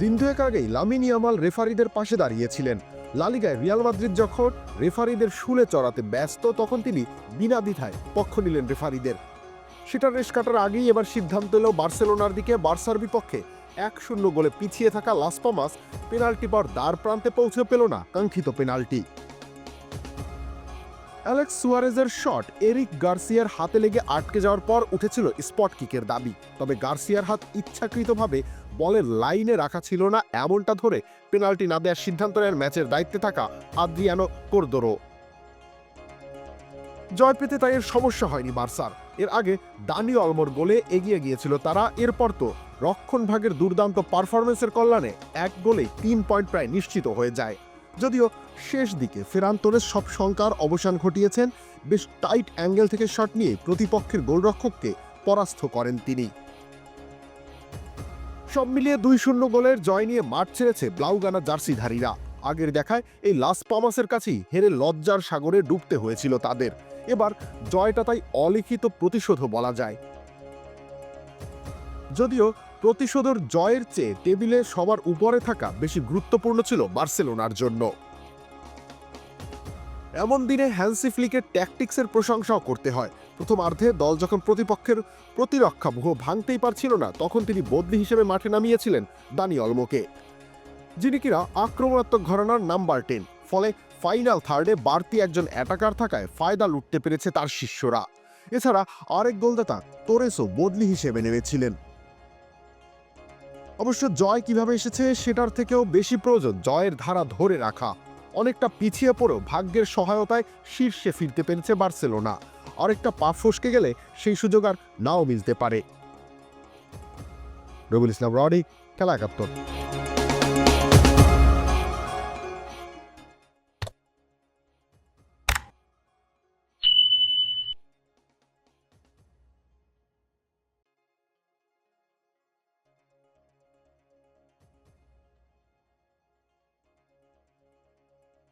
দিন দুয়েক আগেই লামিন ইয়ামাল রেফারিদের পাশে দাঁড়িয়েছিলেন। লা লিগায় রিয়াল মাদ্রিদ যখন রেফারিদের শুলে চড়াতে ব্যস্ত, তখন তিনি বিনা দ্বিধায় পক্ষ নিলেন রেফারিদের। সেটার রেশ কাটার আগেই এবার সিদ্ধান্ত এলো বার্সেলোনার দিকে। বার্সার বিপক্ষে 1-0 গোলে পিছিয়ে থাকা লাস পামাস পেনাল্টি পাওয়ার দ্বার প্রান্তে পৌঁছে পেল না কাঙ্ক্ষিত পেনাল্টি। অ্যালেক্স সুয়ারেজের শট এরিক গার্সিয়ার হাতে লেগে আটকে যাওয়ার পর উঠেছিল স্পট কিকের দাবি। তবে গার্সিয়ার হাত ইচ্ছাকৃতভাবে বলের লাইনে রাখা ছিল না, এমনটা ধরে পেনাল্টি না দেওয়ার সিদ্ধান্ত নেন ম্যাচের দায়িত্বে থাকা আদ্রিয়ানো কোরদোরো। জয় পেতে তাই এর সমস্যা হয়নি বার্সার। এর আগে দানি অলমোর গোলে এগিয়ে গিয়েছিল তারা। এরপর তো রক্ষণভাগের দুর্দান্ত পারফরমেন্সের কল্যাণে 1 গোলেই 3 পয়েন্ট প্রায় নিশ্চিত হয়ে যায়। যদিও শেষ দিকে ফেরান তোরেস সব শঙ্কার অবসান ঘটিয়েছেন। বেশ টাইট অ্যাঙ্গেল থেকে শট নিয়ে প্রতিপক্ষের গোলরক্ষককে পরাস্ত করেন তিনি। সব মিলিয়ে 2-0 গোলের জয় নিয়ে মাঠ ছেড়েছে ব্লাউগানা জার্সিধারীরা। আগের দেখায় এই লাস পামাসের কাছেই হেরে লজ্জার সাগরে ডুবতে হয়েছিল তাদের। এবার জয়টা তাই অলিখিত প্রতিশোধও বলা যায়। যদিও প্রতিশোধের জয়ের চেয়ে টেবিলে সবার উপরে থাকা বেশি গুরুত্বপূর্ণ ছিল বার্সেলোনার জন্য। এমন দিনে হ্যান্সি ফ্লিকের ট্যাকটিক্সের প্রশংসাও করতে হয়। প্রথমার্ধে দল যখন প্রতিপক্ষের প্রতিরক্ষা ব্যূহ ভাঙতেই পারছিল না, তখন তিনি বদলি হিসেবে মাঠে নামিয়েছিলেন দানি অলমোকে, যিনি কিনা আক্রমণাত্মক ঘরানার নাম্বার 10। ফলে ফাইনাল থার্ডে বাড়তি একজন অ্যাটাকার থাকায় ফায়দা লুটতে পেরেছে তার শিষ্যরা। এছাড়া আরেক গোলদাতা তোরেসও বদলি হিসেবে নেমেছিলেন। অবশ্য জয় কিভাবে এসেছে সেটার থেকেও বেশি প্রয়োজন জয়ের ধারা ধরে রাখা। অনেকটা পিছিয়ে পড়েও ভাগ্যের সহায়তায় শীর্ষে ফিরতে পেরেছে বার্সেলোনা। আরেকটা পা ফসকে গেলে সেই সুযোগ আর নাও মিলতে পারে। রবিউল ইসলাম রডি, খেলা 71।